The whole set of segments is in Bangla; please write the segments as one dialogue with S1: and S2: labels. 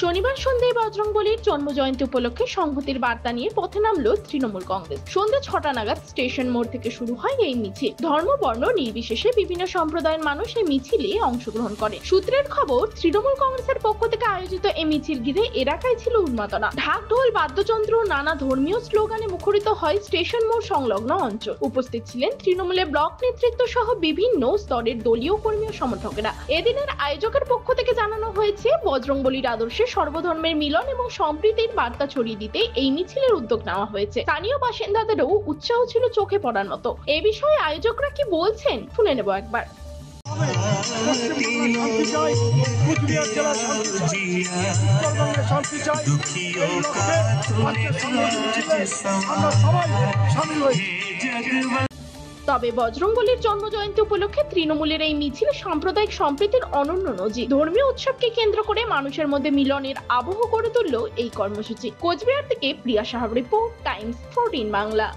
S1: শনিবার সন্ধ্যায় বজরংবলীর জন্মজয়ন্তী উপলক্ষে সংহতির বার্তা নিয়ে পথে নামলো তৃণমূল কংগ্রেস। সন্ধ্যা 6টা নাগাদ স্টেশন মোড় থেকে শুরু হয় এই মিছিল। ধর্ম বর্ণ নির্বিশেষে বিভিন্ন সম্প্রদায়ের মানুষ এই মিছিলে অংশগ্রহণ করে। সূত্রের খবর, তৃণমূল কংগ্রেসের পক্ষ থেকে আয়োজিত এই মিছিল ঘিরে এলাকায় ছিল উন্মাদনা। ঢাক ঢোল বাদ্যযন্ত্র নানা ধর্মীয় স্লোগানে মুখরিত হয় স্টেশন মোড় সংলগ্ন অঞ্চল। উপস্থিত ছিলেন তৃণমূলের ব্লক নেতৃত্ব সহ বিভিন্ন স্তরের দলীয় কর্মী ও সমর্থকেরা। এদিনের আয়োজকের পক্ষ থেকে জানানো হয়েছে, বজরংবলীর আদর্শে সর্বধর্মের মিলন এবং সম্প্রীতির বার্তা ছড়িয়ে দিতে এই মিছিলের উদ্যোগ নেওয়া হয়েছে। স্থানীয় বাসিন্দাদেরও উৎসাহ ছিল চোখে পড়ার মতো। এ বিষয়ে আয়োজকরা কি বলছেন শুনে নেব একবার। তবে বজরংবলীর জন্মজয়ন্তী উপলক্ষে তৃণমূলের এই মিছিল সাম্প্রদায়িক সম্প্রীতির অনন্য নজির। ধর্মীয় উৎসবকে কেন্দ্র করে মানুষের মধ্যে মিলনের আবহ গড়ে তুলল এই কর্মসূচি। কোচবিহার থেকে প্রিয়া সাহার রিপোর্ট, টাইমস 14 বাংলা।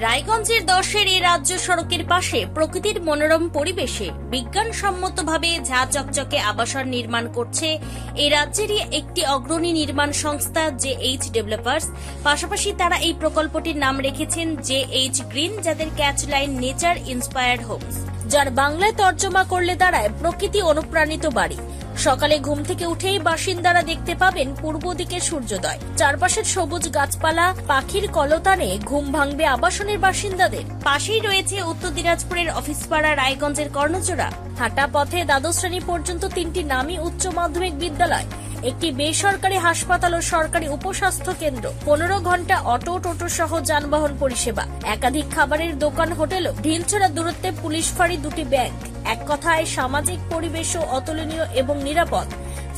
S2: রায়গঞ্জের 10-এর এই রাজ্য সড়কের পাশে প্রকৃতির মনোরম পরিবেশে বিজ্ঞানসম্মতভাবে ঝা চকচকে আবাসন নির্মাণ করছে এই রাজ্যেরই একটি অগ্রণী নির্মাণ সংস্থা JH ডেভেলপার্স। পাশাপাশি তারা এই প্রকল্পটির নাম রেখেছেন JH গ্রিন, যাদের catch line nature inspired homes, যার বাংলায় তর্জমা করলে দাঁড়ায় প্রকৃতি অনুপ্রাণিত বাড়ি। সকালে ঘুম থেকে উঠেই বাসিন্দারা দেখতে পাবেন পূর্ব দিকে সূর্যোদয়। চারপাশের সবুজ গাছপালা, পাখির কলতানে ঘুম ভাঙবে আবাসনের বাসিন্দাদের। পাশেই রয়েছে উত্তর দিনাজপুরের অফিসপাড়া রায়গঞ্জের কর্ণচূড়া। হাঁটা পথে দ্বাদশ শ্রেণী পর্যন্ত 3টি নামী উচ্চ মাধ্যমিক বিদ্যালয়, একটি বেসরকারি হাসপাতাল ও সরকারি উপস্বাস্থ্য কেন্দ্র, 15 ঘন্টা অটো টোটো সহ যানবাহন পরিষেবা, একাধিক খাবারের দোকান, হোটেলও, ঢিলছড়া দূরত্বে পুলিশ ফাঁড়ি, 2টি ব্যাংক। এক কথায় সামাজিক পরিবেশও অতুলনীয় এবং নিরাপদ।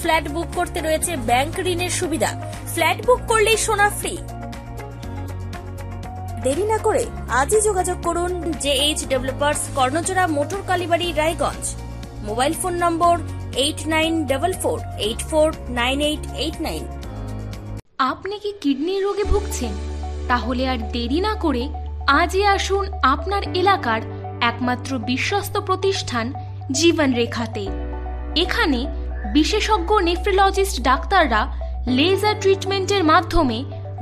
S2: ফ্ল্যাট বুক করতে রয়েছে ব্যাংক ঋণের সুবিধা। ফ্ল্যাট বুক করলেই সোনা ফ্রি। দেরি না করে আজই যোগাযোগ করুন JH ডেভেলপার্স, কর্ণচড়া, মোটর কালীবাড়ি, রায়গঞ্জ। মোবাইল ফোন নম্বর 8944849889।
S3: আপনি কি কিডনি রোগে ভুগছেন? তাহলে আর দেরি না করে আজই আসুন আপনার এলাকার একমাত্র বিশ্বস্ত প্রতিষ্ঠান জীবন রেখাতে। এখানে বিশেষজ্ঞ নেফ্রোলজিস্ট ডাক্তাররা লেজার ট্রিটমেন্টের মাধ্যমে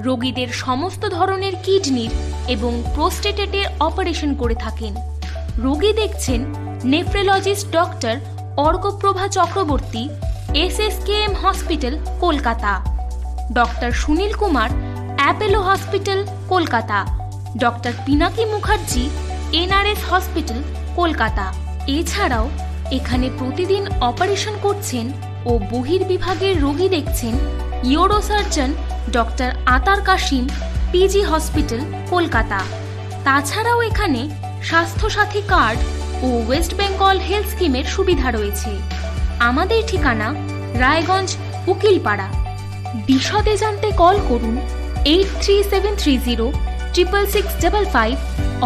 S3: রোগীদের সমস্ত ধরনের কিডনির এবং প্রোস্টেটের অপারেশন করে থাকেন। রোগী দেখছেন nephrologist doctor Arkaprava Chakraborty, SSKM hospital, Kolkata. Doctor Sunil Kumar, Apollo hospital, Kolkata. Doctor Pinaki Mukherjee, NRS hospital, Kolkata. এছাড়াও এখানে প্রতিদিন অপারেশন করছেন ও বহির্বিভাগের রোগী দেখছেন ইউরোসার্জন ডক্টর আতার কাশিম, PG হসপিটাল, কলকাতা। তাছাড়াও এখানে স্বাস্থ্যসাথী কার্ড ও ওয়েস্ট বেঙ্গল হেলথ স্কিমের সুবিধা রয়েছে। আমাদের ঠিকানা রায়গঞ্জ, উকিলপাড়া। বিশদে জানতে কল করুন 8373066655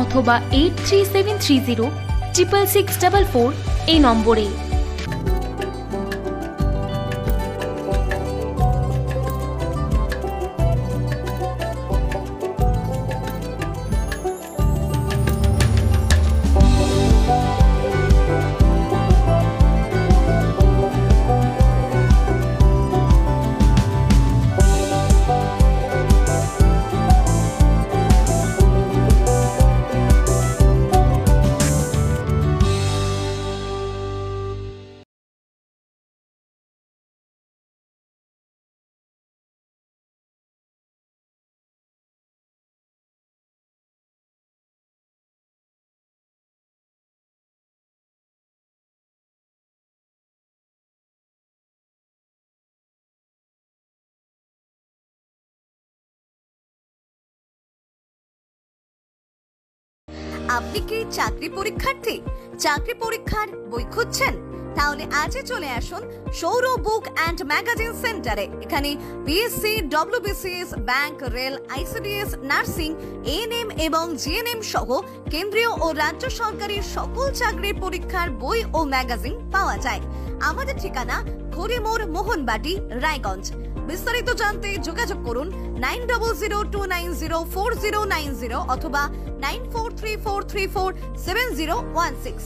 S3: অথবা 8373066644 এই নম্বরে।
S4: আপনি কি চাকরি পরীক্ষার্থী? চাকরি পরীক্ষার বই খুঁজছেন? তাহলে আজই চলে আসুন সৌর বুক অ্যান্ড ম্যাগাজিন সেন্টারে। এখানে BSc, WBCS, bank, rail, ICDS, nursing, ANM এবং জিএনএম সহ কেন্দ্রীয় ও রাজ্য সরকারের সকল চাকরির পরীক্ষার বই ও ম্যাগাজিন পাওয়া যায়। আমাদের ঠিকানা ঘড়িমোড়, মোহনবাটি, রায়গঞ্জ। বিস্তারিত জানতে যোগাযোগ করুন 9002904090 অথবা 9434347016।